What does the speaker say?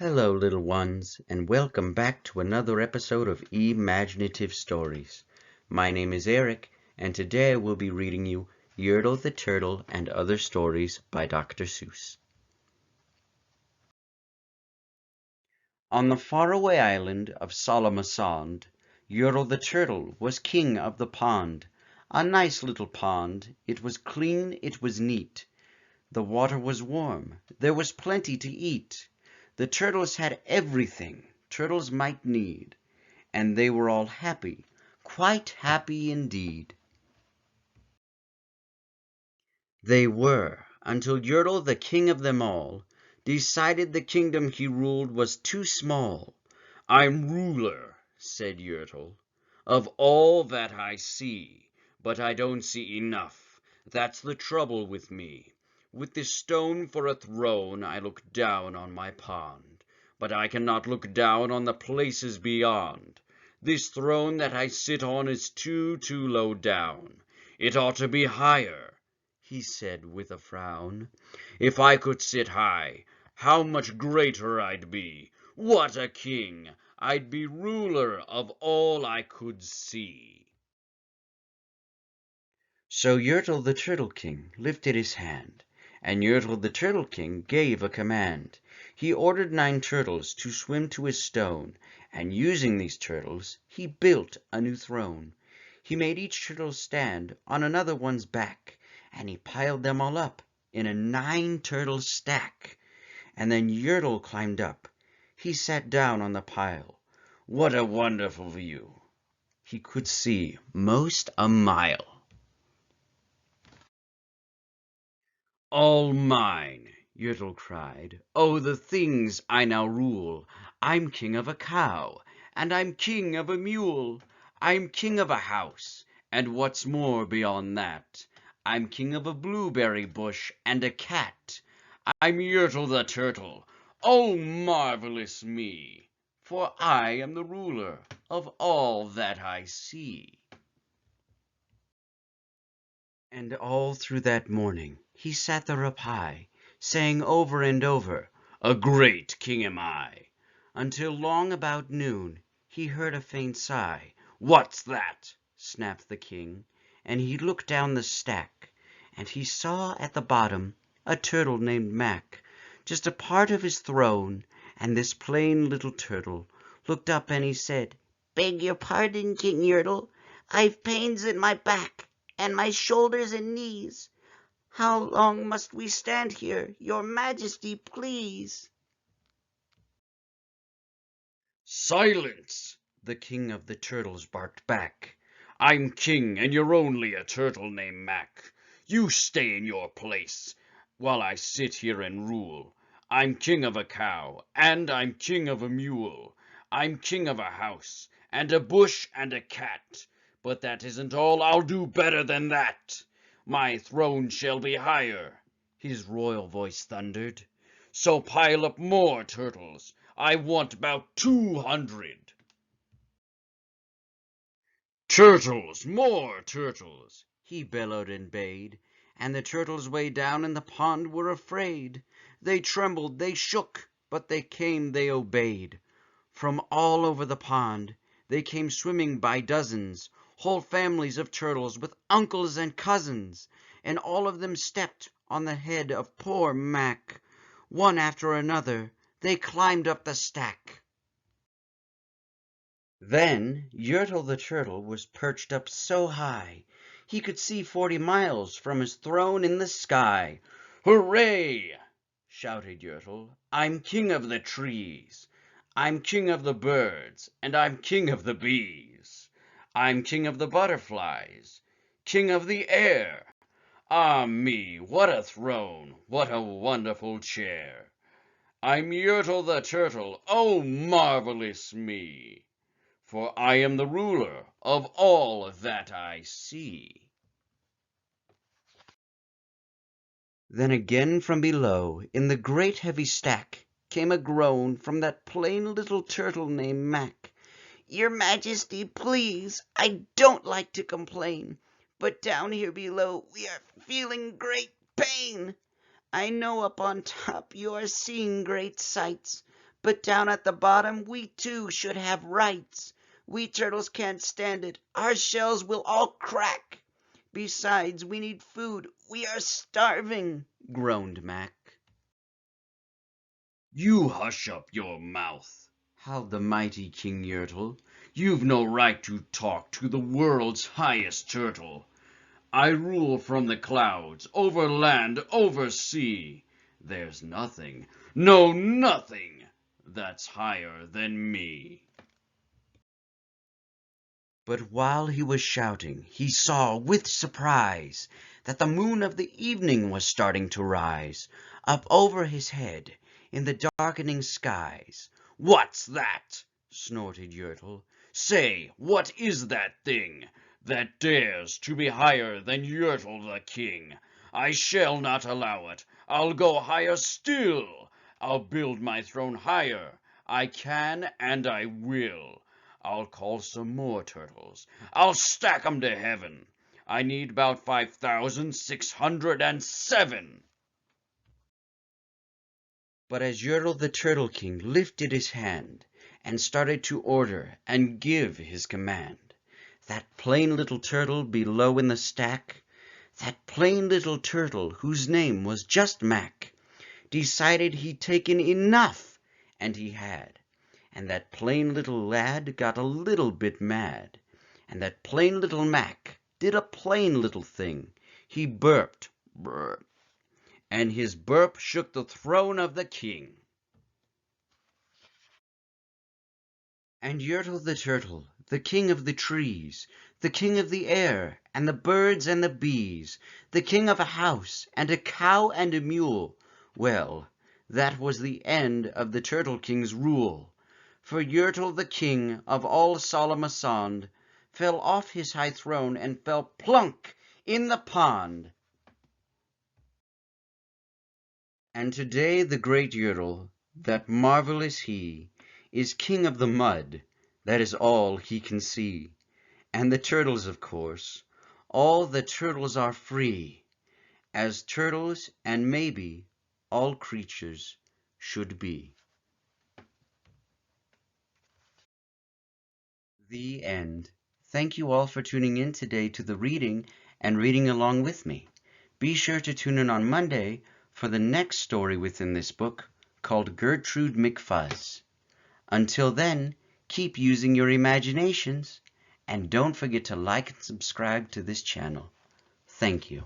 Hello, little ones, and welcome back to another episode of E-maginative Stories. My name is Eric, and today I will be reading you Yertle the Turtle and Other Stories by Dr. Seuss. On the faraway island of Solomonsound, Yertle the Turtle was king of the pond. A nice little pond. It was clean, it was neat. The water was warm. There was plenty to eat. The turtles had everything turtles might need, and they were all happy, quite happy indeed. They were, until Yurtle, the king of them all, decided the kingdom he ruled was too small. "I'm ruler," said Yurtle, "of all that I see, but I don't see enough. That's the trouble with me. With this stone for a throne I look down on my pond, but I cannot look down on the places beyond. This throne that I sit on is too low down. It ought to be higher," he said with a frown. "If I could sit high, how much greater I'd be! What a king! I'd be ruler of all I could see." So Yertle the Turtle King lifted his hand, and Yertle the Turtle King gave a command. He ordered 9 turtles to swim to his stone, and using these turtles he built a new throne. He made each turtle stand on another one's back, and he piled them all up in a 9-turtle stack. And then Yertle climbed up. He sat down on the pile. What a wonderful view! He could see most a mile. "All mine!" Yertle cried. "Oh, the things I now rule! I'm king of a cow, and I'm king of a mule. I'm king of a house, and what's more beyond that, I'm king of a blueberry bush and a cat. I'm Yertle the Turtle, oh, marvelous me! For I am the ruler of all that I see." And all through that morning he sat there up high, saying over and over, "A great king am I," until long about noon he heard a faint sigh. "What's that?" snapped the king, and he looked down the stack, and he saw at the bottom a turtle named Mack, just a part of his throne, and this plain little turtle looked up and he said, "Beg your pardon, King Yertle, I've pains in my back and my shoulders and knees. How long must we stand here, your majesty, please?" "Silence!" the king of the turtles barked back. "I'm king, and you're only a turtle named Mack. You stay in your place while I sit here and rule. I'm king of a cow, and I'm king of a mule. I'm king of a house, and a bush, and a cat. But that isn't all. I'll do better than that. My throne shall be higher," his royal voice thundered. "So pile up more turtles. I want about 200. Turtles, more turtles!" he bellowed and bade, and the turtles way down in the pond were afraid. They trembled, they shook, but they came, they obeyed. From all over the pond they came swimming by dozens, whole families of turtles with uncles and cousins, and all of them stepped on the head of poor Mack. One after another they climbed up the stack. Then Yertle the Turtle was perched up so high he could see 40 miles from his throne in the sky. "Hooray!" shouted Yertle. "I'm king of the trees. I'm king of the birds, and I'm king of the bees. I'm king of the butterflies, king of the air. Ah me, what a throne, what a wonderful chair! I'm Yertle the Turtle, oh, marvelous me! For I am the ruler of all that I see." Then again from below, in the great heavy stack, came a groan from that plain little turtle named Mack. "Your Majesty, please, I don't like to complain, but down here below we are feeling great pain. I know up on top you are seeing great sights, But down at the bottom, we too should have rights. We turtles can't stand it. Our shells will all crack. Besides, we need food. We are starving," groaned Mack. You hush up your mouth, howled the mighty King Yertle. You've no right to talk to the world's highest turtle. I rule from the clouds, over land, over sea. There's nothing, no nothing, that's higher than me. But while he was shouting, he saw with surprise that the moon of the evening was starting to rise up over his head in the darkening skies. "What's that?" snorted Yertle. "Say, what is that thing that dares to be higher than Yurtle the king? I shall not allow it. I'll go higher still. I'll build my throne higher. I can and I will. I'll call some more turtles. I'll stack 'em to heaven. I need about 5,607. But as Yertle the Turtle King lifted his hand and started to order and give his command, that plain little turtle below in the stack, that plain little turtle whose name was just Mack, decided he'd taken enough, and he had. And that plain little lad got a little bit mad, and that plain little Mack did a plain little thing. He burped, brr, and his burp shook the throne of the king. And Yertle the Turtle, the king of the trees, the king of the air, and the birds and the bees, the king of a house, and a cow and a mule, well, that was the end of the Turtle King's rule. For Yertle the king of all Solomonasond fell off his high throne and fell plunk in the pond. And today the great Yertle, that marvelous he, is king of the mud, that is all he can see. And the turtles, of course, all the turtles are free, as turtles and maybe all creatures should be. The end. Thank you all for tuning in today to the reading and reading along with me. Be sure to tune in on Monday for the next story within this book called Gertrude McFuzz. Until then, keep using your imaginations and don't forget to like and subscribe to this channel. Thank you.